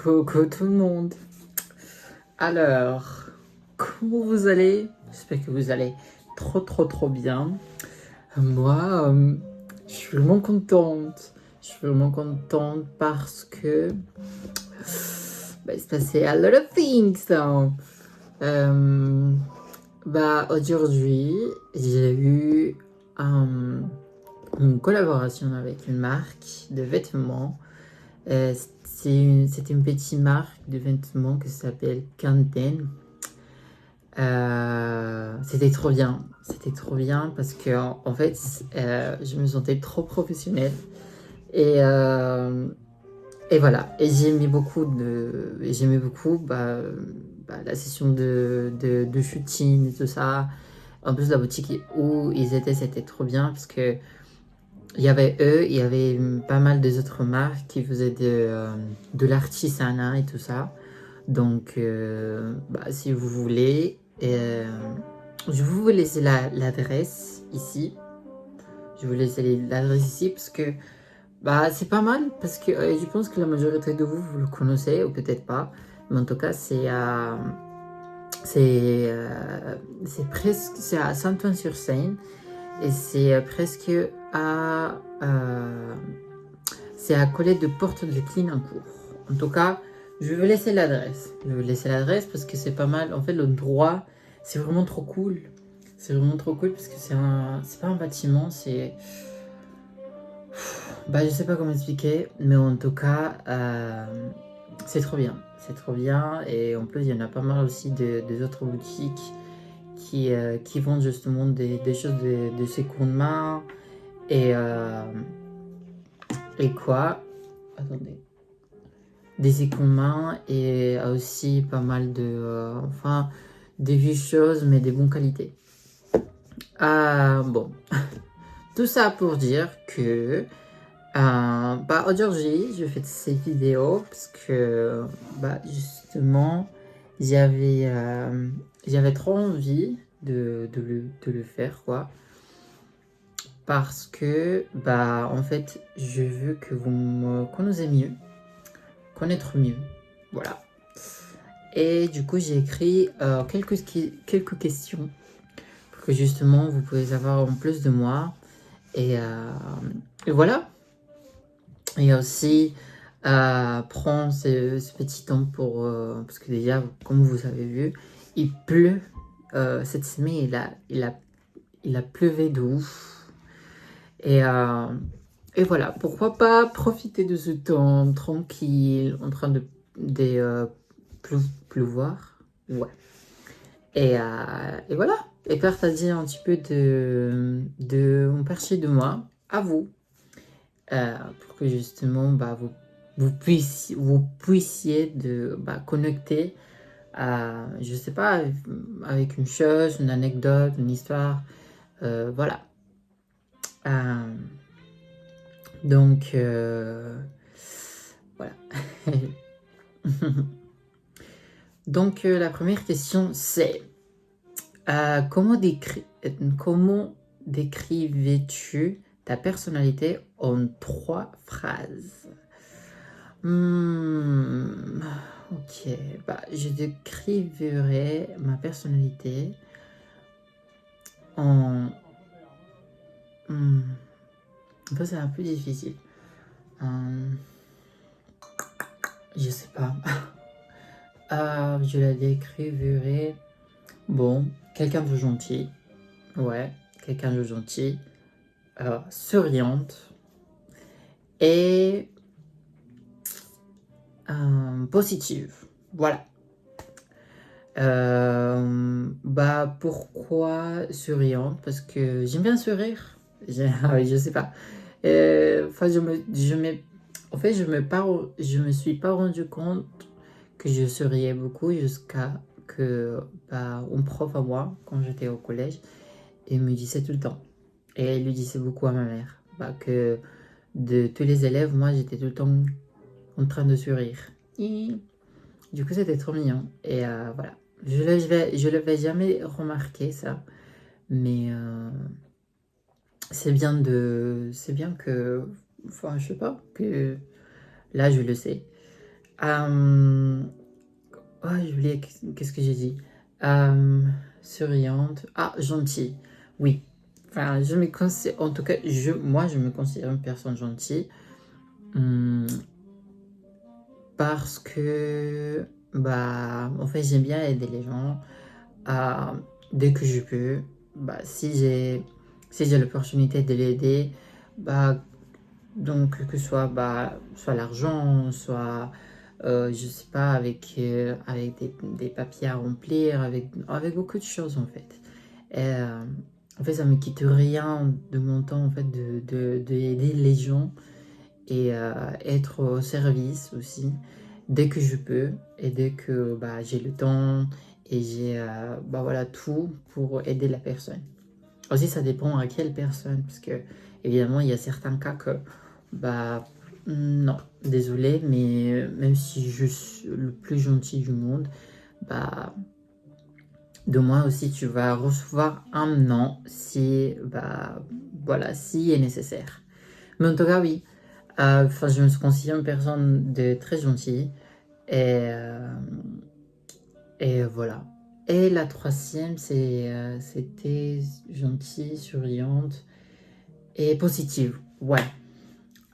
Coucou tout le monde. Alors, comment vous allez? J'espère que vous allez trop bien. Moi, je suis vraiment contente. Je suis vraiment contente parce que il se passait a lot of things. Hein. Aujourd'hui, j'ai eu une collaboration avec une marque de vêtements. C'est une petite marque de vêtements qui s'appelle Kanten. C'était trop bien. C'était trop bien parce que en fait, je me sentais trop professionnelle. Et, euh, et voilà. Et j'aimais beaucoup la session de shooting et tout ça. En plus, la boutique où ils étaient, c'était trop bien parce que il y avait eux, il y avait pas mal des autres marques qui faisaient de l'artisanat et tout ça. Donc, si vous voulez, je vais vous laisser l'adresse ici. Je vais vous laisser l'adresse ici parce que c'est pas mal. Parce que je pense que la majorité de vous, vous le connaissez ou peut-être pas. Mais en tout cas, c'est à Saint-Ouen-sur-Seine. Et c'est presque à... c'est à côté de Porte de Clignancourt. En tout cas, je vais vous laisser l'adresse. Je vais vous laisser l'adresse parce que c'est pas mal. En fait, l'endroit, c'est vraiment trop cool. C'est vraiment trop cool parce que c'est pas un bâtiment, c'est... je sais pas comment expliquer, mais en tout cas, c'est trop bien. C'est trop bien. Et en plus, il y en a pas mal aussi des autres boutiques qui vendent justement des choses de seconde main. Et quoi? Attendez. Des secondes mains et aussi pas mal des vieilles choses, mais des bonnes qualités. Bon. Tout ça pour dire que aujourd'hui, je fais ces vidéos parce que justement, j'avais trop envie de le faire, quoi. Parce que, en fait, je veux que vous me connaître mieux. Voilà. Et du coup, j'ai écrit quelques questions pour que justement vous pouvez savoir en plus de moi. Et voilà. Et aussi, prendre ce petit temps parce que déjà, comme vous avez vu, il pleut. Cette semaine, il a pleuvé de ouf. Et voilà, pourquoi pas profiter de ce temps tranquille, en train de pleuvoir. Ouais. Et voilà. Et partager un petit peu de mon partie de moi à vous. Pour que justement vous puissiez connecter je sais pas, avec une chose, une anecdote, une histoire. Voilà. Donc, voilà. Donc, la première question, c'est comment décrivais-tu ta personnalité en 3 phrases? Ok, je décriverais ma personnalité en... c'est un peu difficile. Je sais pas. Je la décriverais... Bon, quelqu'un de gentil. Ouais, quelqu'un de gentil. Souriante. Et... positive. Voilà. Pourquoi souriante? Parce que j'aime bien sourire. Je sais pas. Je me suis pas rendu compte que je souriais beaucoup jusqu'à que un prof à moi, quand j'étais au collège, il me disait tout le temps. Et il lui disait beaucoup à ma mère. Que de tous les élèves, moi j'étais tout le temps en train de sourire. Du coup, c'était trop mignon. Et voilà. Je l'avais jamais remarqué, ça. Mais c'est bien que... Enfin, je sais pas, que là, je le sais. Euh, oh, j'ai oublié, qu'est-ce que j'ai dit? Euh, Souriante. Ah, gentille. Oui. Enfin, je me considère, en tout cas, moi, je me considère une personne gentille. Hum, Parce que, bah, en fait, j'aime bien aider les gens. à- Dès que je peux, bah, si j'ai l'opportunité de l'aider, bah, donc que ce soit, bah, soit l'argent, soit, je sais pas, avec des papiers à remplir, avec beaucoup de choses en fait. Et, en fait, ça me quitte rien de mon temps en fait de aider les gens et être au service aussi dès que je peux et dès que bah, j'ai le temps et j'ai bah, voilà, tout pour aider la personne. Aussi, ça dépend à quelle personne, parce que évidemment, il y a certains cas que bah non, désolé, mais même si je suis le plus gentil du monde, bah de moi aussi tu vas recevoir un non si bah voilà, si est nécessaire. Mais en tout cas, oui. Enfin, je me considère une personne de très gentille. Et, et voilà. Et la troisième, c'était gentille, souriante et positive. Ouais.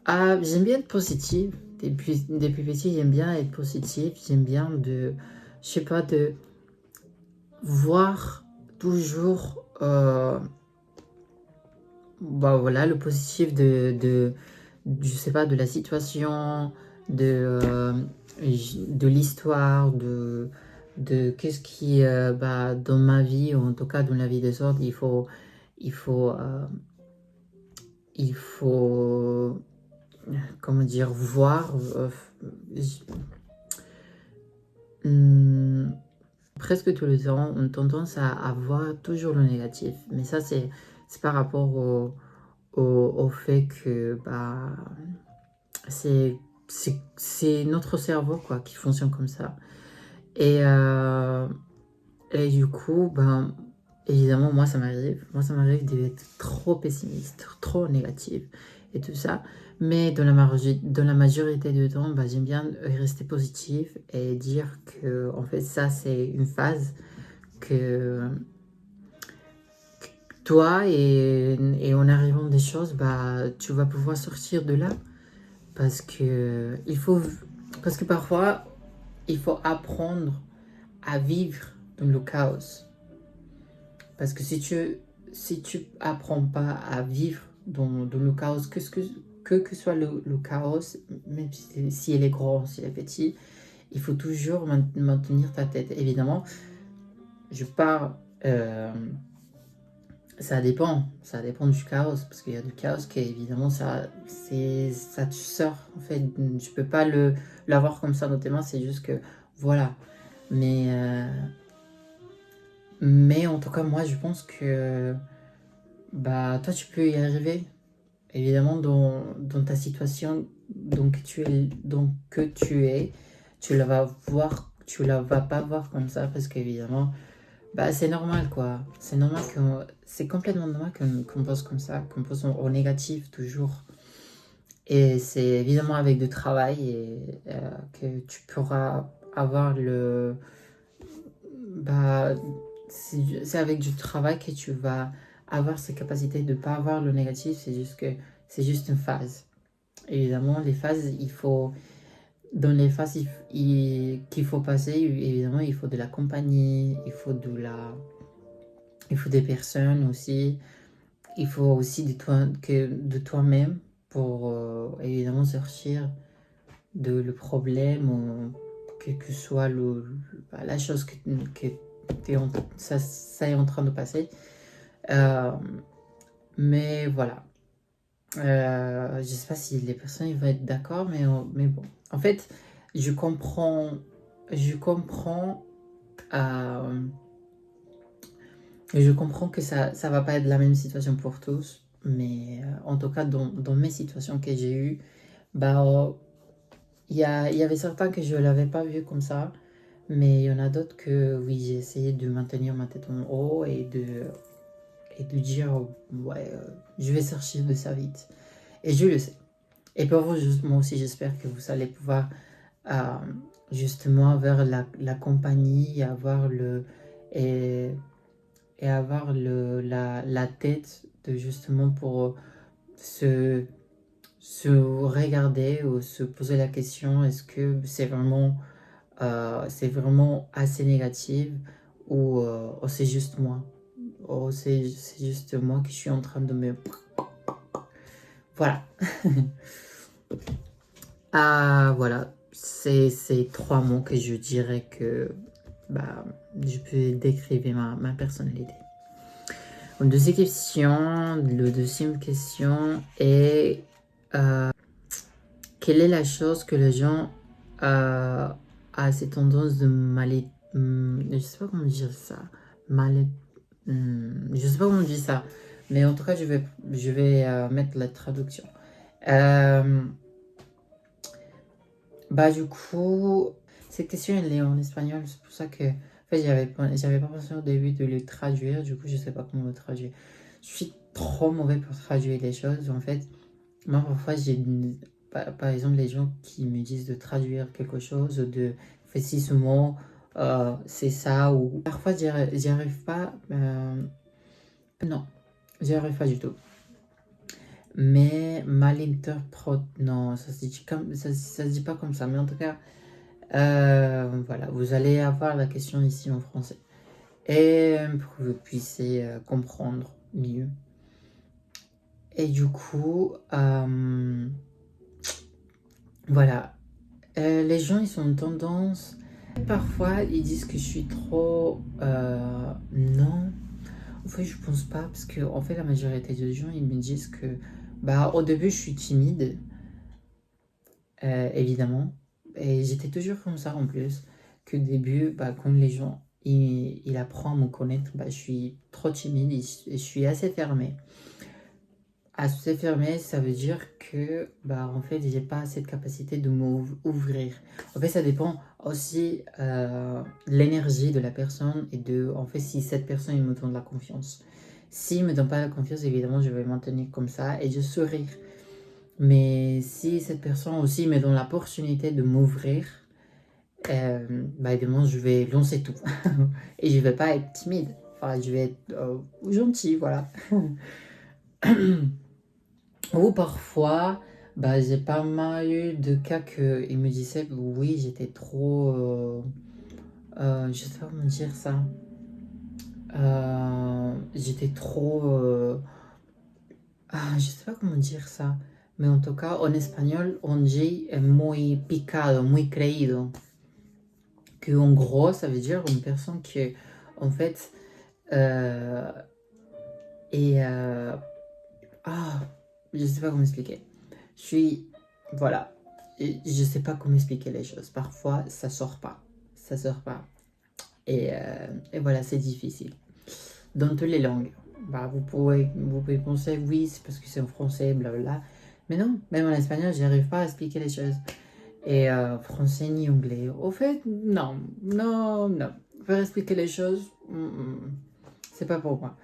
J'aime bien être positive. Depuis petit, j'aime bien être positive. J'aime bien je sais pas, de voir toujours, bah voilà, le positif je sais pas, de la situation, de l'histoire, de qu'est-ce qui, bah, dans ma vie, ou en tout cas dans la vie des autres, il faut, il faut, comment dire, voir, j- hmm, presque tout le temps, on a tendance à voir toujours le négatif. Mais ça, c'est par rapport au fait que, bah, C'est c'est notre cerveau quoi qui fonctionne comme ça. Et, euh, et du coup, ben, évidemment, moi ça m'arrive d'être trop pessimiste, trop négative et tout ça. Mais dans la majorité du temps, ben, j'aime bien rester positive et dire que en fait ça c'est une phase que toi et en arrivant des choses, bah, tu vas pouvoir sortir de là. Parce que, parce que parfois, il faut apprendre à vivre dans le chaos. Parce que si tu apprends pas à vivre dans le chaos, que soit le chaos, même si elle est grand, si elle est petit, il faut toujours maintenir ta tête. Évidemment, je pars, ça dépend du chaos, parce qu'il y a du chaos qui évidemment ça te sort en fait, tu peux pas l'avoir comme ça dans tes mains, c'est juste que voilà. Mais mais en tout cas moi je pense que bah toi tu peux y arriver. Évidemment dans ta situation donc que tu es, tu la vas pas voir comme ça parce qu'évidemment bah, c'est normal, quoi. C'est complètement normal qu'on pense comme ça, qu'on pense au négatif toujours. Et c'est évidemment avec du travail que tu pourras avoir bah, c'est avec du travail que tu vas avoir cette capacité de ne pas avoir le négatif. C'est juste une phase. Évidemment, les phases, dans les phases qu'il faut passer, évidemment, il faut de la compagnie, il faut des personnes aussi. Il faut aussi de toi-même pour évidemment sortir de le problème ou quelle que soit bah, la chose que ça est en train de passer. Euh, mais voilà. Je sais pas si les personnes ils vont être d'accord, mais bon. En fait, je comprends, je comprends euh, je comprends que ça va pas être la même situation pour tous, mais en tout cas, dans mes situations que j'ai eues, bah, il y avait certains que je l'avais pas vu comme ça, mais il y en a d'autres que, oui, j'ai essayé de maintenir ma tête en haut et de dire, ouais, je vais sortir de ça vite. Et je le sais. Et pour vous, moi aussi, j'espère que vous allez pouvoir euh, justement vers la compagnie, avoir et, et avoir la tête de justement pour se, se regarder ou se poser la question, est-ce que c'est vraiment assez négatif ou c'est juste moi, ou c'est juste moi qui suis en train de me... Voilà. Voilà, c'est ces trois mots que je dirais que bah, je peux décrire ma personnalité. Le deuxième question est quelle est la chose que les gens a cette tendance de je sais pas comment dire ça, mal, je sais pas comment dire ça, mais en tout cas je vais mettre la traduction. Bah du coup, cette question elle est en espagnol, c'est pour ça que en fait j'avais pas pensé au début de le traduire, du coup je sais pas comment le traduire. Je suis trop mauvais pour traduire les choses en fait. Moi parfois par exemple les gens qui me disent de traduire quelque chose, de fais ci ce mot, c'est ça ou parfois j'y arrive pas. Non, j'y arrive pas du tout. Mais malinterprète, non, ça se dit pas comme ça, mais en tout cas. Voilà, vous allez avoir la question ici en français. Et pour que vous puissiez comprendre mieux. Et du coup, voilà. Les gens, ils ont tendance... Parfois, ils disent que je suis trop... non. En fait, je pense pas. Parce que, en fait, la majorité des gens, ils me disent que... Bah, au début, je suis timide. Évidemment. Et j'étais toujours comme ça en plus. Que au début, bah, quand les gens il apprend à me connaître, bah, je suis trop timide et je suis assez fermé. Assez fermé, ça veut dire que bah, en fait, j'ai pas cette capacité de m'ouvrir. En fait, ça dépend aussi de l'énergie de la personne et de en fait si cette personne il me donne la confiance. S'il me donne pas la confiance, évidemment, je vais me maintenir comme ça et je sourire. Mais si cette personne aussi me donne l'opportunité de m'ouvrir, bah évidemment, je vais lancer tout. Et je vais pas être timide. Enfin, je vais être gentil, voilà. Ou parfois, bah, j'ai pas mal eu de cas qu'ils me disaient, oui, j'étais trop... je sais pas comment dire ça. J'étais trop... je sais pas comment dire ça. Mais en tout cas, en espagnol, on dit muy picado, muy creído. Que en gros, ça veut dire une personne qui, en fait, euh, est... je sais pas comment expliquer. Je suis... Voilà. Et je sais pas comment expliquer les choses. Parfois, ça sort pas. Ça sort pas. Et voilà, c'est difficile. Dans toutes les langues. Bah, vous pouvez penser, oui, c'est parce que c'est en français, blablabla. Mais non, même en espagnol, j'arrive pas à expliquer les choses. Et français ni anglais. Au fait, non, non, non. Faire expliquer les choses, c'est pas pour moi.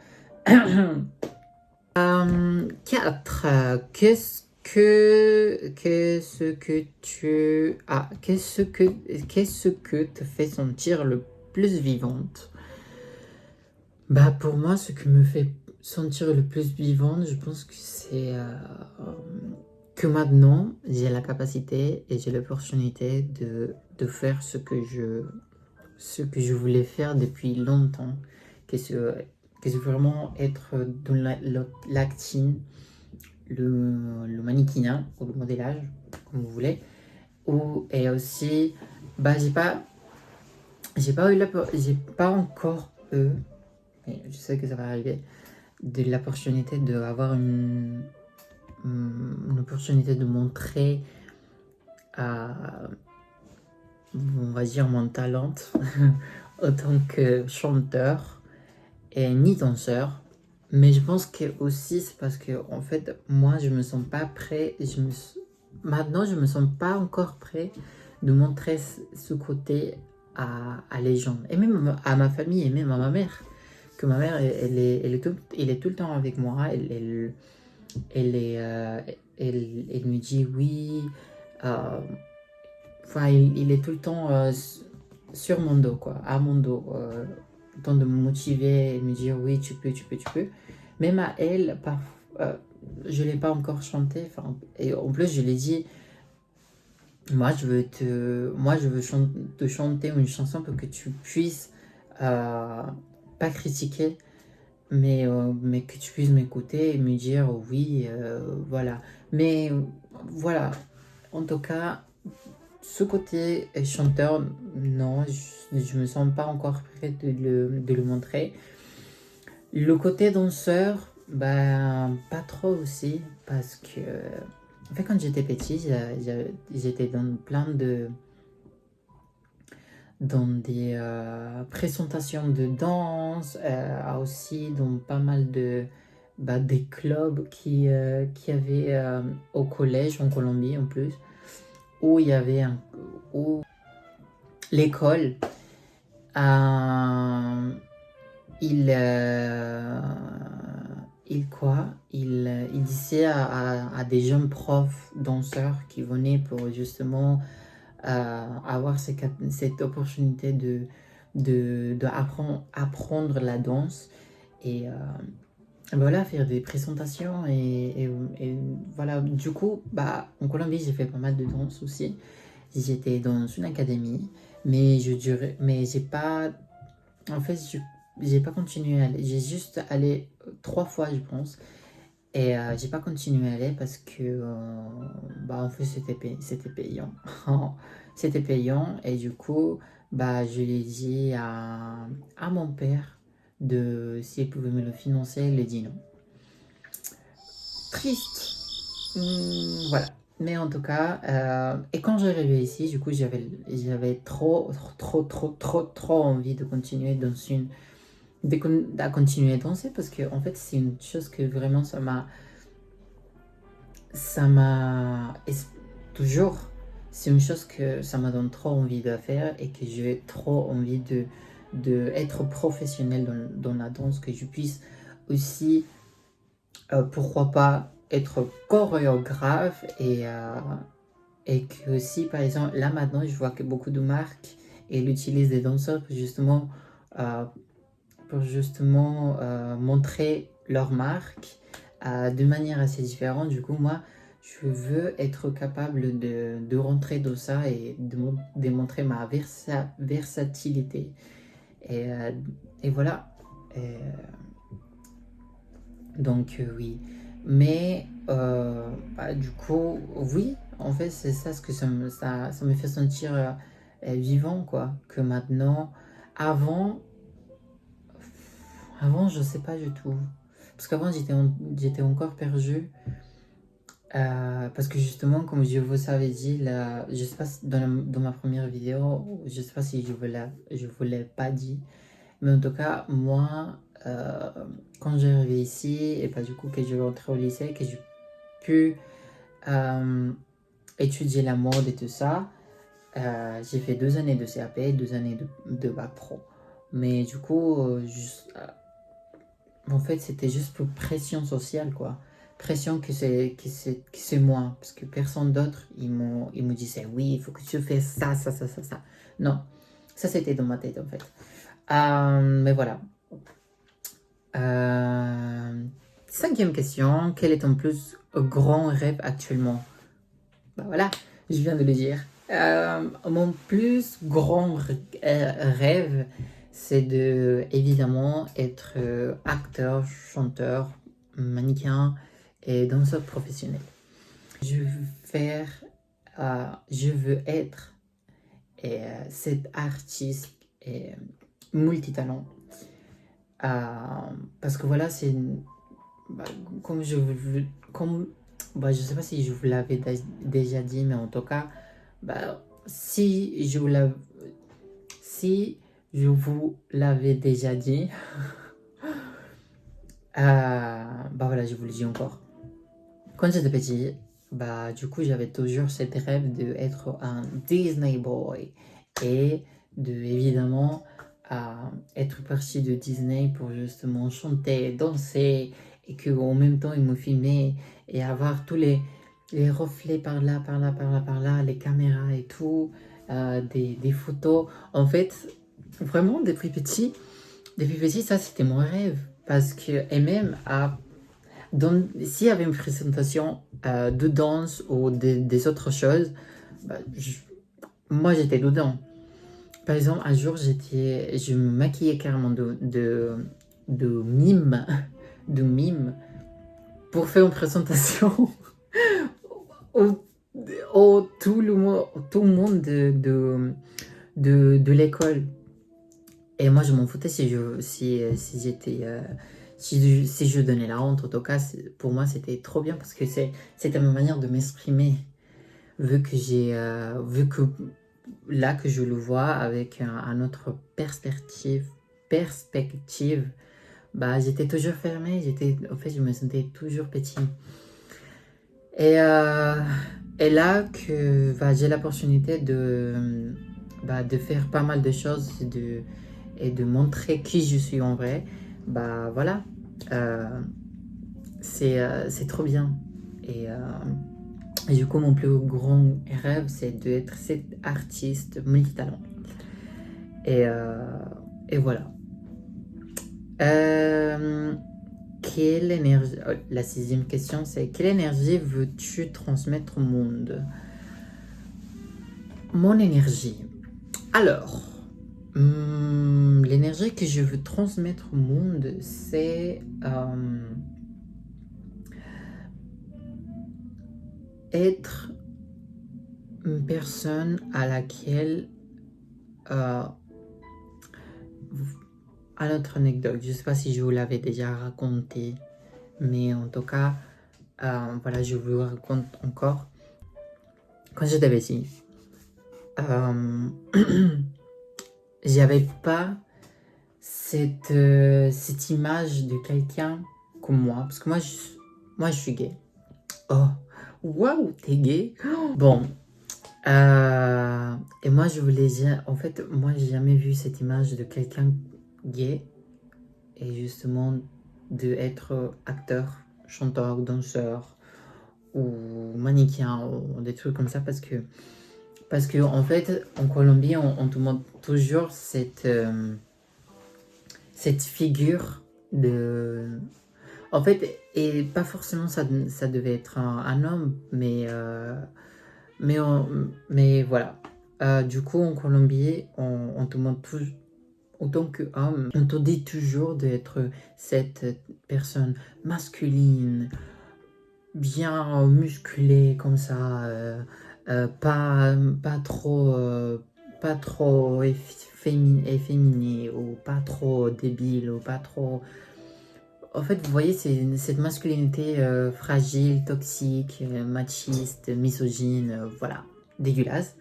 4. Qu'est-ce que te fait sentir le plus vivante? Bah pour moi, ce qui me fait sentir le plus vivante, je pense que c'est que maintenant, j'ai la capacité et j'ai l'opportunité de faire ce que je voulais faire depuis longtemps, que c'est vraiment être dans l'acting, le mannequinat ou le modélage, comme vous voulez, et aussi, bah j'ai pas encore eu, mais je sais que ça va arriver, de l'opportunité d'avoir une opportunité de montrer on va dire mon talent en tant que chanteur et ni danseur. Mais je pense que aussi c'est parce que en fait moi je me sens pas prêt. Maintenant je me sens pas encore prêt de montrer ce côté à les gens et même à ma famille et même à ma mère. Que ma mère elle est tout le temps avec moi. Elle me dit oui. enfin, il est tout le temps sur mon dos, quoi, à mon dos, le temps de me motiver et me dire oui, tu peux, tu peux, tu peux. Même à elle, je ne l'ai pas encore chanté, enfin, et en plus, je l'ai dit, moi, je veux te chanter une chanson pour que tu puisses pas critiquer, mais que tu puisses m'écouter et me dire oui, voilà. Mais voilà, en tout cas, ce côté chanteur, non, je me sens pas encore prête de le montrer. Le côté danseur, ben, pas trop aussi, parce que, en fait, quand j'étais petit, j'étais dans plein de, dans des présentations de danse, aussi dans pas mal de, des clubs qui avaient au collège en Colombie en plus, où il y avait où l'école, il, il disait à des jeunes profs danseurs qui venaient pour justement avoir cette opportunité apprendre la danse et voilà, faire des présentations et voilà. Du coup, en Colombie, j'ai fait pas mal de danse aussi. J'étais dans une académie, mais j'ai pas, en fait, j'ai pas continué à aller. J'ai juste allé 3 fois, je pense. Et j'ai pas continué à aller parce que, en fait, c'était payant. C'était payant et du coup, je l'ai dit à mon père de s'il pouvait me le financer. Il a dit non. Triste. Voilà. Mais en tout cas, et quand j'arrivais ici, du coup, j'avais trop envie de continuer dans à continuer à danser parce que en fait, c'est une chose que vraiment et toujours, c'est une chose que ça m'a donné trop envie de faire et que j'ai trop envie de être professionnel dans la danse, que je puisse aussi, pourquoi pas, être chorégraphe et que aussi, par exemple, là maintenant, je vois que beaucoup de marques elles utilisent des danseurs euh, pour justement montrer leur marque de manière assez différente. Du coup, moi, je veux être capable de rentrer dans ça et de démontrer ma versatilité. Et, et voilà. Et, donc, oui. Mais, du coup, oui, en fait, c'est ça ce que ça me fait sentir vivant, quoi. Que maintenant, avant, avant, je sais pas du tout. Parce qu'avant, j'étais encore perdu. Parce que justement, comme je vous avais dit, là, je sais pas si dans ma première vidéo, je sais pas si je vous l'ai pas dit. Mais en tout cas, moi, quand j'ai arrivé ici, et pas du coup que je rentré au lycée, que j'ai pu étudier la mode et tout ça, j'ai fait 2 années de CAP, 2 années de bac pro. Mais du coup, en fait, c'était juste pour pression sociale, quoi. Pression que c'est moi. Parce que personne d'autre, ils me disaient, oui, il faut que tu fasses ça, ça, ça, ça, ça. Non, ça c'était dans ma tête, en fait. Mais voilà. 5e question. Quel est ton plus grand rêve actuellement? Voilà, je viens de le dire. Mon plus grand rêve, c'est de évidemment être acteur, chanteur, mannequin et danseur professionnel. Je veux faire, je veux être cet artiste et multitalent. Parce que voilà, comme je veux, je sais pas si je vous l'avais déjà dit, mais en tout cas, si je vous l'avais déjà dit, voilà, je vous le dis encore. Quand j'étais petit, du coup, j'avais toujours cette rêve d'être un Disney Boy et évidemment être parti de Disney pour justement chanter, danser et qu'en même temps, ils me filmaient et avoir tous les reflets par là, par là, par là, par là, les caméras et tout, des photos. En fait, vraiment, depuis petit, ça c'était mon rêve. Parce que, et même s'il y avait une présentation de danse ou des autres choses, bah, moi j'étais dedans. Par exemple, un jour, je me maquillais carrément de mime, de mime, pour faire une présentation au, tout le monde de l'école. Et moi, je m'en foutais si j'étais, si je donnais la honte. En tout cas, pour moi, c'était trop bien parce que c'était ma manière de m'exprimer. Vu que là que je le vois avec un autre perspective, bah, j'étais toujours fermée. En fait, je me sentais toujours petit. Et, euh, et là que bah, j'ai l'opportunité de faire pas mal de choses et de montrer qui je suis en vrai, bah voilà, euh, c'est trop bien. Et, euh, et du coup, mon plus grand rêve, c'est d'être cet artiste multitalent. Et, euh, et voilà. Euh, Quelle énergie... La sixième question, c'est quelle énergie veux-tu transmettre au monde? Mon énergie. Alors, l'énergie que je veux transmettre au monde, c'est être une personne à laquelle... à notre anecdote, je ne sais pas si je vous l'avais déjà raconté, mais en tout cas, voilà, je vous le raconte encore. Quand j'étais petit, j'avais pas cette image de quelqu'un comme moi, parce que moi je suis gay. Oh, waouh, t'es gay? Bon, et moi je voulais dire, en fait, moi j'ai jamais vu cette image de quelqu'un gay et justement de être acteur, chanteur, danseur ou mannequin ou des trucs comme ça parce que en fait en Colombie on te montre toujours cette figure de en fait et pas forcément ça devait être un homme mais, mais voilà. Du coup en Colombie on te montre toujours autant qu'homme, on te dit toujours d'être cette personne masculine, bien musclée comme ça, pas trop efféminé ou pas trop débile ou pas trop... En fait, vous voyez, c'est cette masculinité fragile, toxique, machiste, misogyne, voilà, dégueulasse.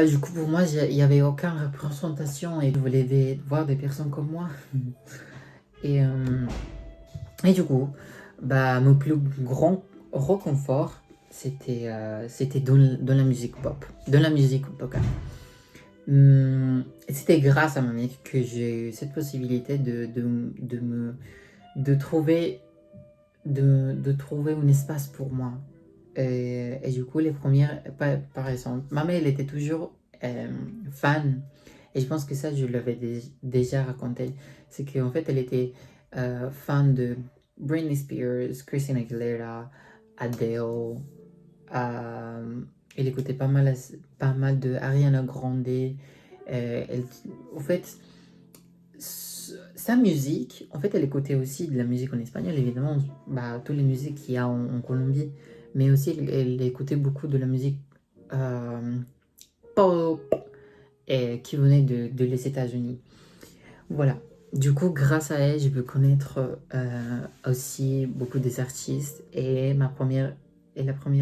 Du coup, pour moi, il n'y avait aucune représentation et je voulais voir des personnes comme moi. Et, euh, et du coup, bah, mon plus grand reconfort, c'était dans la musique pop, dans la musique en tout cas. Et c'était grâce à ma mère que j'ai eu cette possibilité de trouver, de trouver un espace pour moi. Et du coup, les premières, par exemple, ma mère, elle était toujours fan. Et je pense que ça, je l'avais déjà raconté. C'est qu'en fait, elle était fan de Britney Spears, Christina Aguilera, Adele. Elle écoutait pas mal de Ariana Grande. En fait, sa musique, en fait, elle écoutait aussi de la musique en espagnol, évidemment, bah, toutes les musiques qu'il y a en Colombie, mais aussi elle écoutait beaucoup de la musique pop qui venait de les États-Unis. Voilà. Du coup, grâce à elle, je peux connaître aussi beaucoup des artistes et la première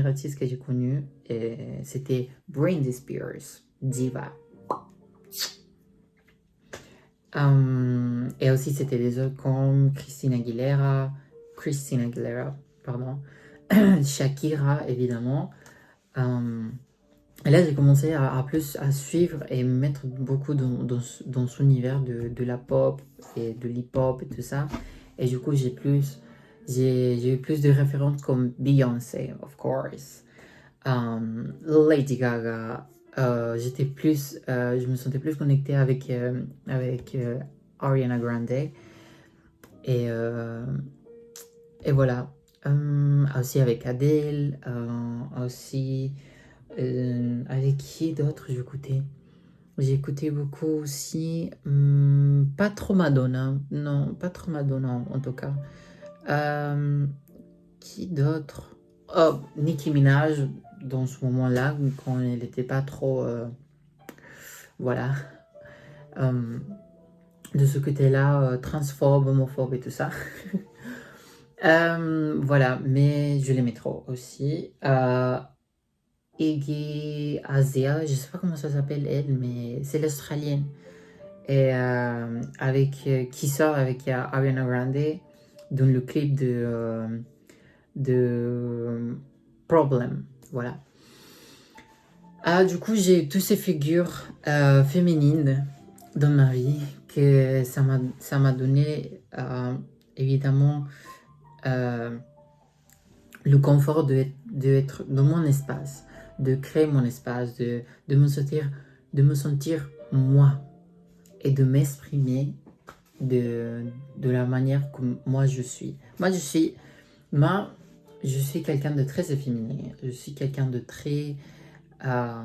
artiste que j'ai connue, c'était Britney Spears, Diva. Et aussi, c'était des autres comme Christina Aguilera, pardon, Shakira, évidemment. Et là, j'ai commencé à plus à suivre et me mettre beaucoup dans son univers de la pop et de l'hip-hop et tout ça. Et du coup, j'ai plus j'ai eu plus de références comme Beyoncé, of course, Lady Gaga. Je me sentais plus connectée avec Ariana Grande. Et, euh, et voilà. Aussi avec Adele, aussi avec qui d'autre j'écoutais? J'ai écouté beaucoup aussi, pas trop Madonna, non, pas trop Madonna en tout cas. Euh, qui d'autre? Oh, Nicki Minaj, dans ce moment-là, quand elle n'était pas trop, voilà, euh, de ce côté-là, transphobe, homophobe et tout ça. Voilà, mais je l'aimais trop aussi. Iggy Azalea, je sais pas comment ça s'appelle elle, mais c'est l'Australienne. Et qui sort avec Ariana Grande dans le clip de Problem. Voilà. Du coup, j'ai toutes ces figures féminines dans ma vie que ça m'a donné évidemment le confort de être dans mon espace, de créer mon espace, de me sentir moi et de m'exprimer de, de la manière que moi je suis. Moi, je suis quelqu'un de très efféminé. Je suis quelqu'un euh,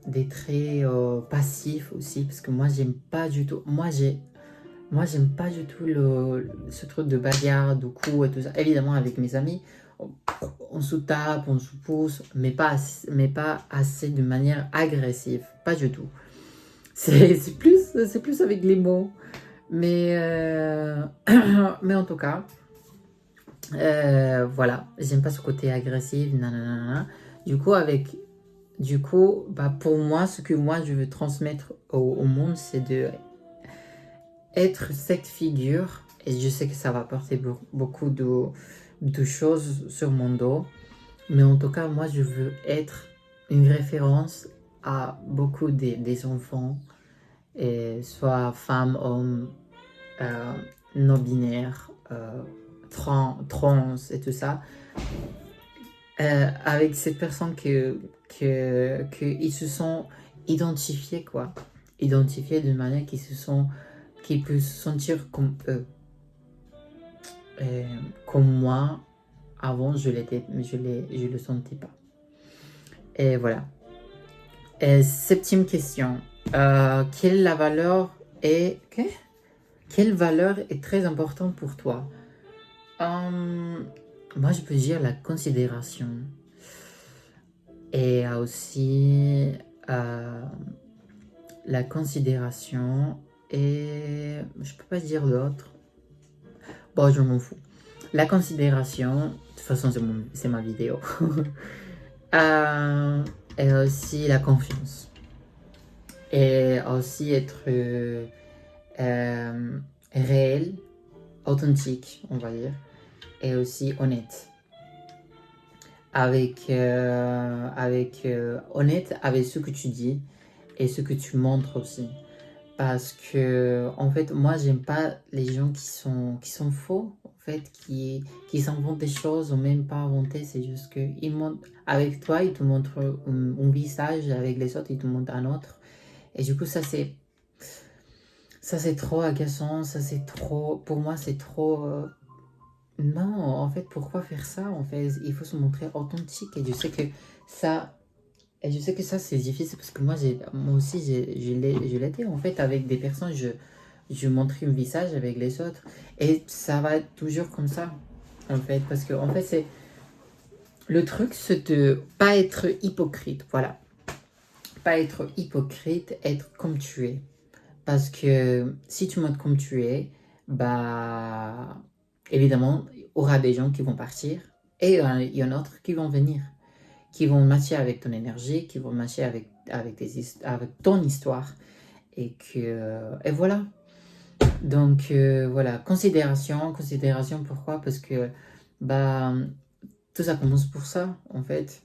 de très passif aussi, parce que moi, j'aime pas du tout. J'aime pas du tout ce truc de bagarre, de coups et tout ça. Évidemment, avec mes amis, on se tape, on se pousse, mais pas assez de manière agressive. Pas du tout. C'est plus avec les mots. Mais, mais en tout cas, voilà, j'aime pas ce côté agressif, nanana. Du coup, bah, pour moi, ce que moi je veux transmettre au monde, c'est de être cette figure. Et je sais que ça va porter beaucoup de choses sur mon dos. Mais en tout cas, moi, je veux être une référence à beaucoup des enfants, et soit femmes, hommes, euh, non-binaires, trans et tout ça, avec cette personne que ils se sont identifiés, quoi. Identifiés d'une manière qu'ils peuvent se sentir comme eux. Comme moi, avant, je le sentais pas. Et voilà. Et septième question. Quelle la valeur est... Quelle valeur est très importante pour toi? Moi, je peux dire la considération. Et aussi la considération. Et je peux pas dire l'autre. Bon, je m'en fous. La considération. De toute façon, c'est ma vidéo. Euh, et aussi la confiance. Et aussi être réel, authentique, on va dire. Et aussi honnête. Honnête avec ce que tu dis et ce que tu montres aussi. Parce que, en fait, moi, j'aime pas les gens qui sont faux, en fait, qui s'inventent des choses ou même pas inventer. C'est juste que avec toi, ils te montrent un visage, avec les autres, ils te montrent un autre. Et du coup, ça, c'est trop agaçant, pour moi, c'est trop. Non, en fait, pourquoi faire ça? En fait, il faut se montrer authentique. Ça, et je sais que ça, c'est difficile parce que moi aussi, je l'étais. En fait, avec des personnes, je montrais un visage avec les autres. Et ça va être toujours comme ça, en fait. Parce que, en fait, le truc, c'est de pas être hypocrite. Voilà. Pas être hypocrite, être comme tu es. Parce que si tu montres comme tu es, bah, évidemment, il y aura des gens qui vont partir et il y en a d'autres qui vont venir, qui vont matcher avec ton énergie, qui vont matcher avec ton histoire. Et voilà. Donc, voilà, considération, pourquoi? Parce que bah, tout ça commence pour ça, en fait.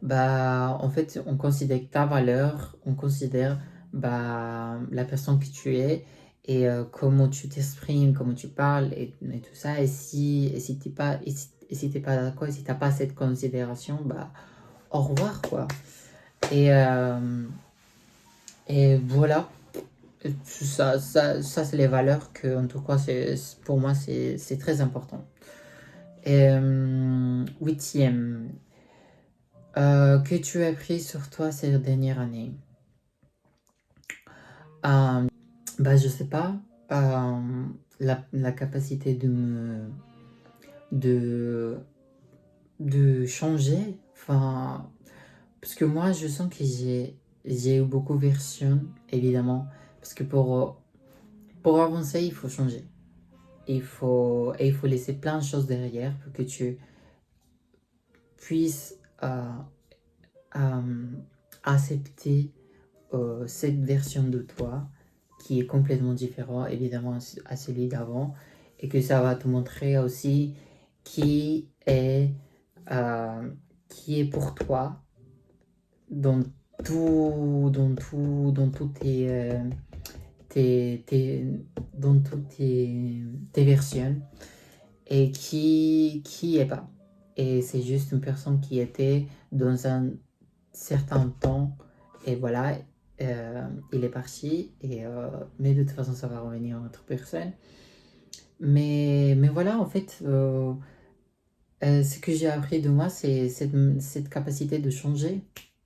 Bah, en fait, on considère ta valeur, on considère bah, la personne que tu es et comment tu t'exprimes, comment tu parles et tout ça. Et si t'es pas d'accord, et si t'as pas cette considération, bah au revoir quoi. Et, euh, et voilà. Ça c'est les valeurs que, en tout cas, pour moi, c'est très important. Et, huitième, que tu as appris sur toi ces dernières années? Euh, Bah, je sais pas. euh, la capacité de, de changer. Enfin, parce que moi, je sens que j'ai eu beaucoup de versions, évidemment. Parce que pour avancer, il faut changer. Il faut laisser plein de choses derrière pour que tu puisses euh, accepter cette version de toi qui est complètement différent évidemment à celui d'avant, et que ça va te montrer aussi qui est, euh, qui est pour toi dans dans toutes dans toutes tes versions, et qui est pas. Et c'est juste une personne qui était dans un certain temps, et voilà, il est parti, mais de toute façon ça va revenir à notre personne. Mais voilà, en fait, ce que j'ai appris de moi, c'est cette capacité de changer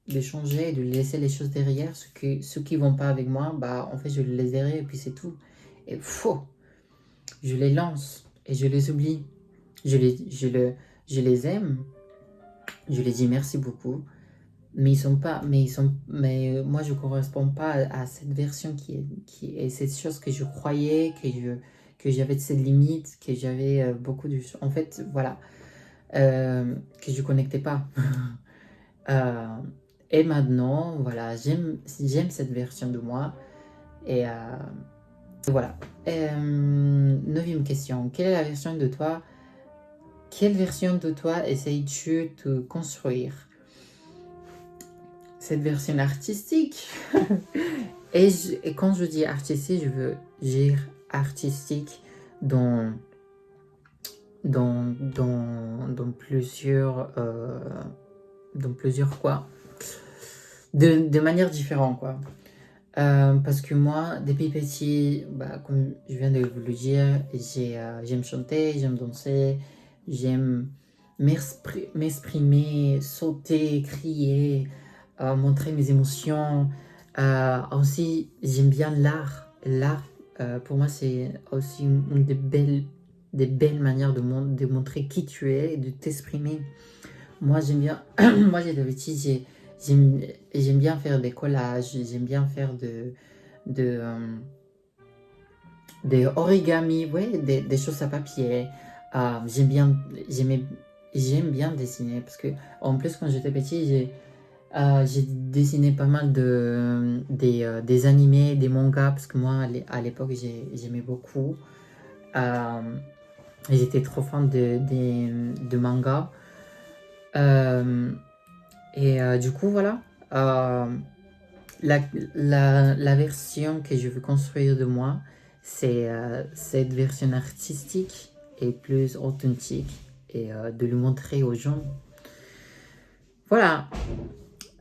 et de laisser les choses derrière. Ceux qui vont pas avec moi, bah en fait je les laisserai et puis c'est tout. Et faux, je les lance et je les oublie. Je les, je le, je les aime, je les dis merci beaucoup, mais moi je correspond pas à cette version qui est cette chose que je croyais, que j'avais de ces limites, que j'avais beaucoup de, en fait, voilà, que je connectais pas. Euh, et maintenant, voilà, j'aime cette version de moi, et voilà. Neuvième question, quelle version de toi essayes-tu de construire? Cette version artistique. Et quand je dis artistique, je veux dire artistique dans, dans plusieurs quoi. De manière différente quoi. Parce que moi, depuis petit, bah, comme je viens de vous le dire, j'aime chanter, j'aime danser, j'aime m'exprimer, sauter, crier, montrer mes émotions. Aussi, j'aime bien l'art. L'art, pour moi, c'est aussi une des belles manières de montrer qui tu es et de t'exprimer. Moi, j'aime bien. Moi, j'ai de petit, j'aime, j'aime bien faire des collages, j'aime bien faire de, euh, des origamis, ouais, des choses à papier. J'aime bien, j'aime bien dessiner parce que, en plus, quand j'étais petit, j'ai dessiné pas mal des animés, des mangas, parce que moi, à l'époque, j'aimais beaucoup. Euh, J'étais trop fan de mangas. Euh, du coup, voilà. Euh, la, la version que je veux construire de moi, c'est cette version artistique et plus authentique, et de le montrer aux gens. Voilà.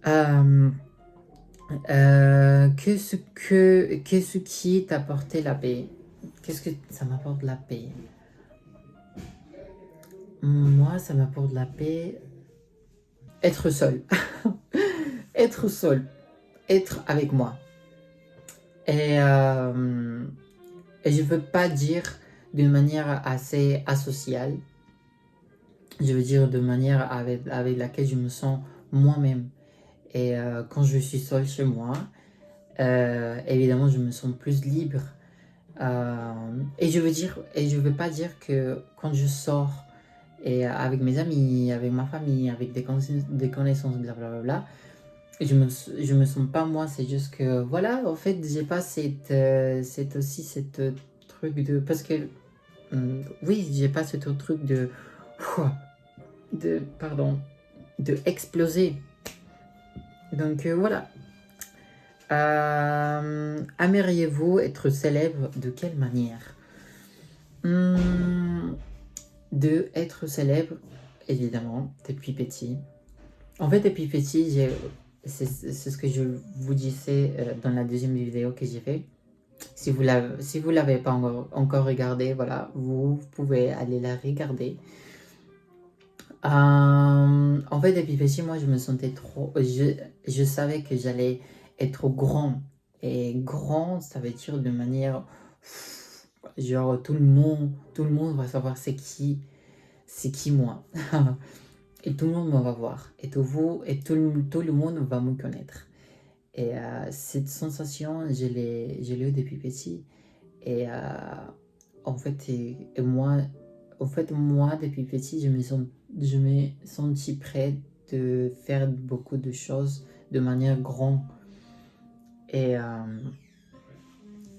Euh, qu'est-ce qui t'a apporté la paix? Qu'est-ce que ça m'apporte la paix? Moi, ça m'apporte la paix. Être seul. Être seul. Être avec moi. Et, euh, et je veux pas dire d'une manière assez asociale. Je veux dire de manière avec laquelle je me sens moi-même. Et quand je suis seul chez moi, évidemment, je me sens plus libre. Et je veux pas dire que quand je sors et avec mes amis, avec ma famille, avec des connaissances, blablabla, je me sens pas moi. C'est juste que voilà, en fait, j'ai pas cette truc de, parce que oui, j'ai pas ce truc pardon, de exploser. Donc voilà. Aimeriez-vous être célèbre? De quelle manière? De être célèbre, évidemment, depuis petit. En fait, depuis petit, c'est ce que je vous disais dans la deuxième vidéo que j'ai fait. Si vous l'avez pas encore regardé, voilà, vous pouvez aller la regarder. En fait, depuis petit, moi, je me sentais trop... Je savais que j'allais être grand. Et grand, ça veut dire de manière... Genre, tout le monde va savoir c'est qui moi. Et tout le monde me va voir. Et tout le monde va me connaître. Et cette sensation, je l'ai eu depuis petit. Et en fait, moi, depuis petit, je me senti prêt de faire beaucoup de choses de manière grande. Et, euh,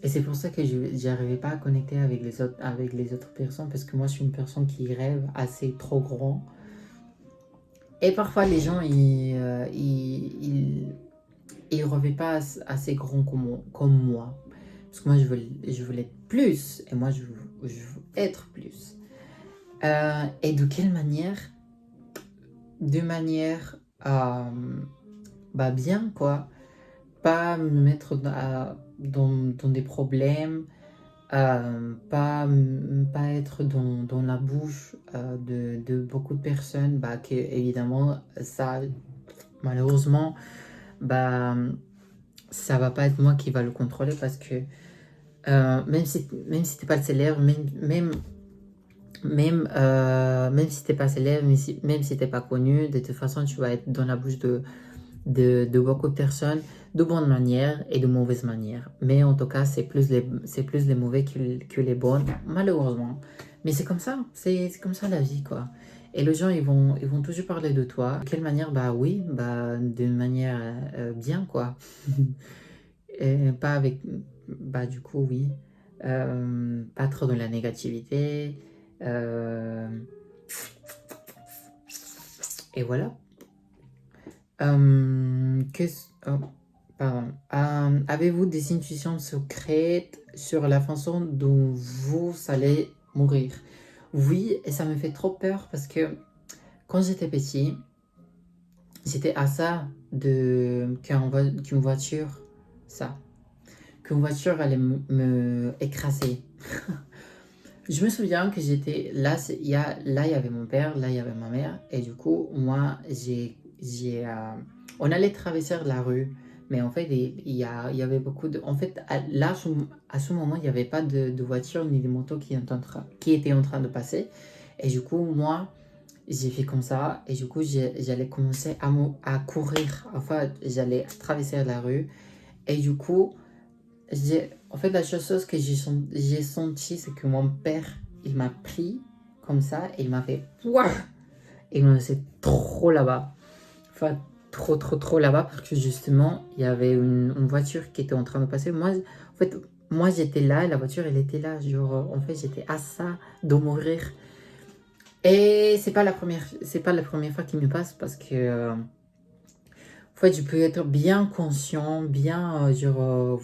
et c'est pour ça que je n'arrivais pas à connecter avec les autres personnes, parce que moi, je suis une personne qui rêve assez trop grand. Et parfois, les gens, ils rêvaient pas assez grand comme moi. Parce que moi, je voulais être plus. Et moi, je veux être plus. Et de quelle manière? De manière bien, quoi. Pas me mettre dans des problèmes. Pas être dans la bouche de beaucoup de personnes. Que, évidemment, ça, malheureusement, bah, ça va pas être moi qui va le contrôler, parce que même si t'es pas célèbre, même si t'es pas célèbre, même si t'es pas connu, de toute façon, tu vas être dans la bouche de beaucoup de personnes, de bonnes manières et de mauvaises manières. Mais en tout cas, c'est plus les mauvais que les bonnes, malheureusement. Mais c'est comme ça, c'est comme ça la vie, quoi. Et les gens, ils vont toujours parler de toi. De quelle manière? Bah oui, d'une manière bien, quoi. Et pas avec... du coup, oui. Pas trop dans la négativité. Euh, et voilà. Oh, pardon. Avez-vous des intuitions secrètes sur la façon dont vous allez mourir? Oui, et ça me fait trop peur, parce que quand j'étais petit, j'étais à ça qu'une voiture, ça, qu'une voiture allait me écraser. Je me souviens que j'étais là, là il y avait mon père, là il y avait ma mère, et du coup, moi, on allait traverser la rue, mais en fait, il y avait beaucoup de... En fait, à ce moment, il n'y avait pas de voiture ni de moto qui étaient en train de passer, et du coup, moi, j'ai fait comme ça, et du coup, j'allais commencer à courir, enfin, j'allais traverser la rue, et du coup, en fait, la chose que j'ai senti, c'est que mon père, il m'a pris comme ça, et il m'a fait pouah, et il m'a laissé trop là-bas. Enfin, trop là-bas, parce que justement, il y avait une voiture qui était en train de passer. Moi, j'étais là, et la voiture, elle était là. Genre, en fait, j'étais à ça de mourir. Et c'est pas la première fois qu'il me passe, parce que en fait, je peux être bien conscient, bien,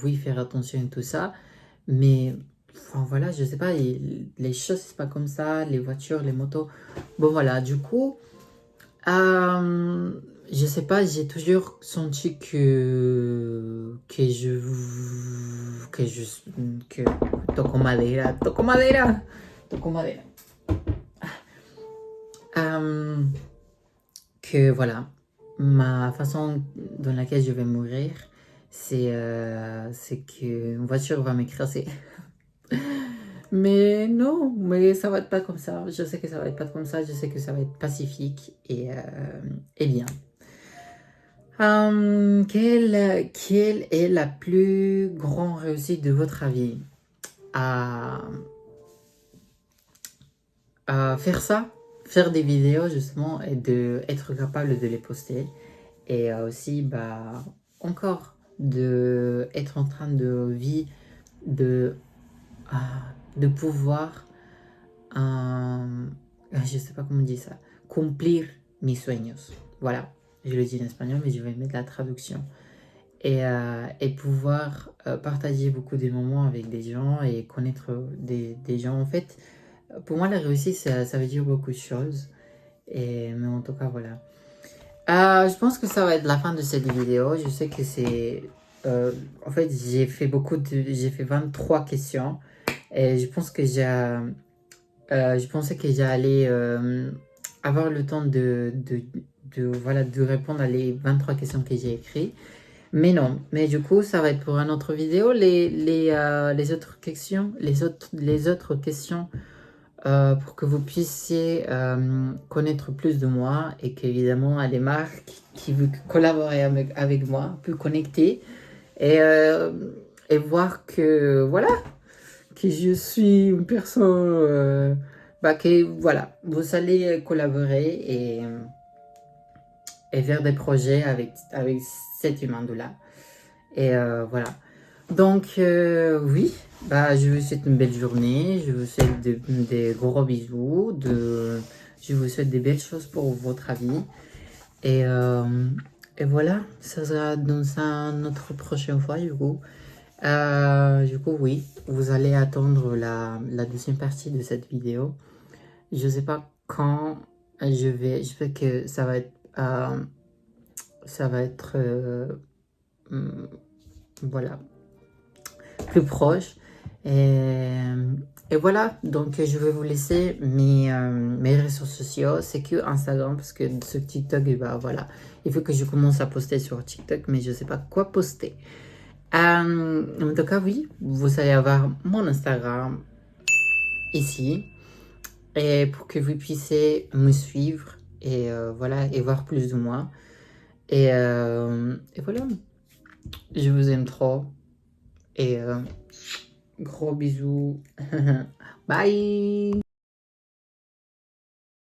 oui, faire attention et tout ça. Mais, enfin, voilà, je sais pas, les choses, c'est pas comme ça, les voitures, les motos. Bon, voilà, du coup, je sais pas, j'ai toujours senti que, toco madera, toco madera, toco madera. Euh, que, voilà, ma façon dans laquelle je vais mourir, c'est qu'une voiture va m'écraser. Mais non, mais ça va être pas comme ça. Je sais que ça va être pas comme ça. Je sais que ça va être pacifique et bien. Quelle est la plus grande réussite de votre vie? À, à faire ça, faire des vidéos justement, et être capable de les poster. Et aussi, encore, être en train de, de pouvoir, je sais pas comment on dit ça, cumplir mis sueños. Voilà, je le dis en espagnol, mais je vais mettre la traduction. et pouvoir partager beaucoup de moments avec des gens et connaître des gens. En fait, pour moi, la réussite, ça veut dire beaucoup de choses. Mais en tout cas, voilà. Je pense que ça va être la fin de cette vidéo. Je sais que c'est... en fait, j'ai fait 23 questions. Et je pense que je pensais que j'allais avoir le temps voilà, de répondre à les 23 questions que j'ai écrites. Mais non. Mais du coup, ça va être pour une autre vidéo. Les autres questions, les autres questions pour que vous puissiez connaître plus de moi et qu'évidemment les marques qui veulent collaborer avec moi puissent connecter et, euh, et voir que voilà, que je suis une personne, que voilà, vous allez collaborer et faire des projets avec cet humain-là. Et voilà. Donc, oui, je vous souhaite une belle journée, je vous souhaite des gros bisous, je vous souhaite des belles choses pour votre avis. Et, euh, et voilà, ça sera dans un autre prochaine fois, du coup. Oui, vous allez attendre la deuxième partie de cette vidéo. Je sais pas quand je sais que ça va être, voilà, plus proche. Et, et voilà, donc je vais vous laisser mes réseaux sociaux. C'est que Instagram parce que ce TikTok, voilà, il faut que je commence à poster sur TikTok, mais je sais pas quoi poster. En tout cas, oui, vous allez avoir mon Instagram ici et pour que vous puissiez me suivre et voilà et voir plus de moi. Et voilà, je vous aime trop et gros bisous. Bye.